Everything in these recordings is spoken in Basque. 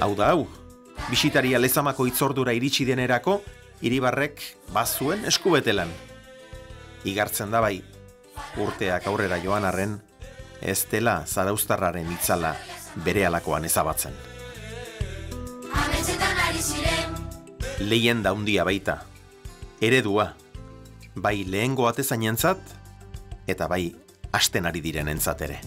Hau da hau, bisitaria Lezamako hitzordura iritsi denerako, Iribarrek bazuen eskubetelan. Igartzen da bai, urteak aurrera joan arren, ez dela zarauztarraren itzala berehalakoan ezabatzen. Lehenda handia baita, eredua, bai lehengo atezainentzat, eta bai hasten ari direnentzat ere.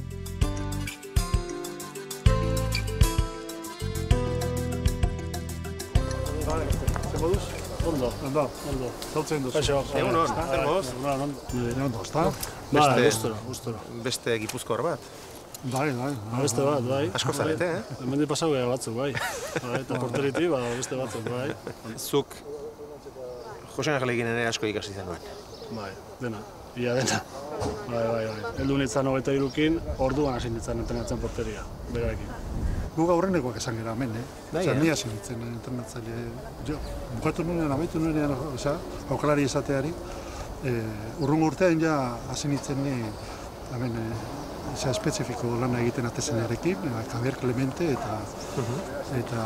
Ondo. Zautzen duz. Egun Ondo, ezta? Gustora. Beste Gipuzkoar bat. Bai. Beste bat, bai. Asko zarete, Hemendik pasau gara batzuk, bai. Eta porteriti, beste batzuk, bai. Zuk Jose Angelekin ere asko ikasi zenuen. Bai, dena. Ia dena. Bai. Heldu nintzen 23-kin, orduan hasi nintzen entrenatzen porteria, berarekin. Guk aurrenekoak esan gara hemen, Ni hasi nintzen entrenatzaile. Bukatu nuenean, amaitu nuenean, aukalari esateari, urrungo urtean ja hasi nintzen ni, hemen, espezifiko lana egiten atezenarekin, Javier Clemente eta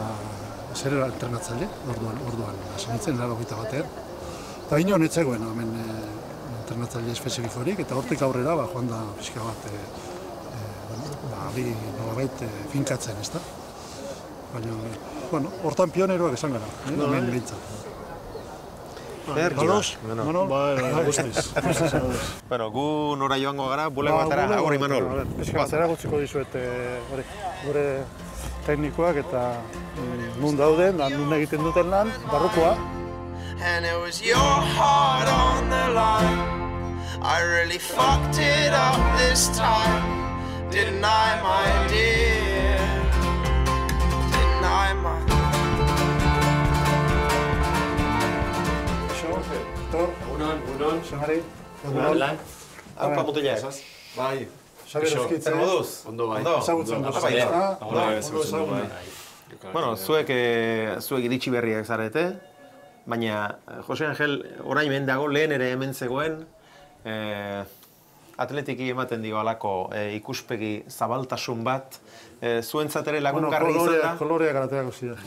zer entrenatzaile, orduan hasi nintzen, 81 batean. Eta ino netzegoen, hemen, entrenatzaile espezifikorik, eta hortik aurrera, joan da pixka bat, nolabait finkatzen, ez da? Baina, hortan pioneroak esan gara, hemen behintzat. Ados? Bai, guztiz. Gu nora joango gara, bulego batara, agor Imanol. Zera gutziko dizuet, gure teknikoak eta nun dauden, nun egiten duten lan, barrukoa. And it was your heart on the line. I really fucked it up this time. Didn't I, my dear? Didn't I, my... Egunon. Xamari. Lan. Aupa mutila. Bai. Xabier Eskitze. Ondo bai. Ezagutzen duz. Bueno, zuek iritsi berriak zarete, baina Jose Angel orain hemen dago, lehen ere hemen zegoen, atletiki ematen dio alako ikuspegi zabaltasun bat, zuentzat ere lagungarri izan da? Koloreak arateako ziren.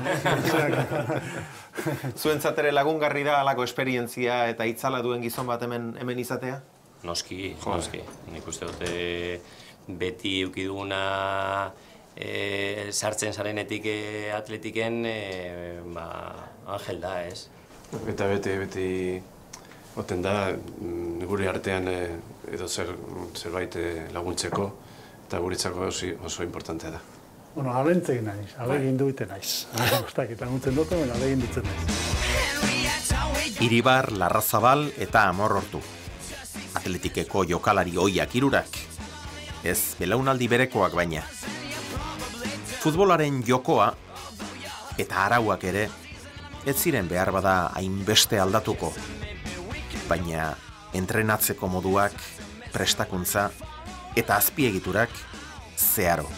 Zuentzat ere lagungarri da alako esperientzia eta itzala duen gizon bat hemen izatea? Noski. Nik uste dute beti eukiduguna sartzen zarenetik atletiken Angel da, ez? Eta beti oten da gure artean edo zerbait laguntzeko eta guretzako oso importantea da. Bueno, alentzegin naiz, alegin duiten naiz. Eta guntzen duten, alegin dutzen naiz. Iribar, Larrazabal eta Amorortu. Atletikeko jokalari ohiak hirurak. Ez belaunaldi berekoak baina. Futbolaren jokoa eta arauak ere ez ziren behar bada hainbeste aldatuko. Baina entrenatzeko moduak, prestakuntza eta azpiegiturak zeharo.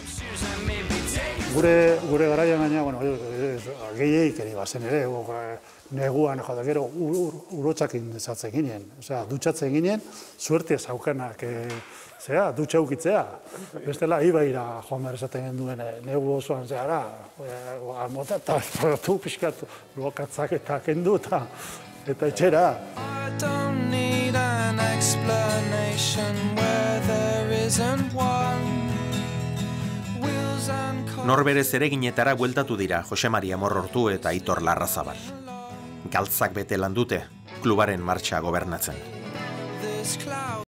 Gure garaian gaina, gehieik ere bazen ere, neguan, gero urotxakin desatzen ginen, dutxatzen ginen, suertia zaukanak, dutxa ukitzea. Bestela, ibaira joan behar esaten genduen, negu osoan zehara, almota eta tu pixkat lokatzak eta kendu eta etxera. Norbere zereginetara bueltatu dira Jose Maria Amorortu eta Aitor Larrazabal. Galtzak bete lan dute, klubaren martxa gobernatzen.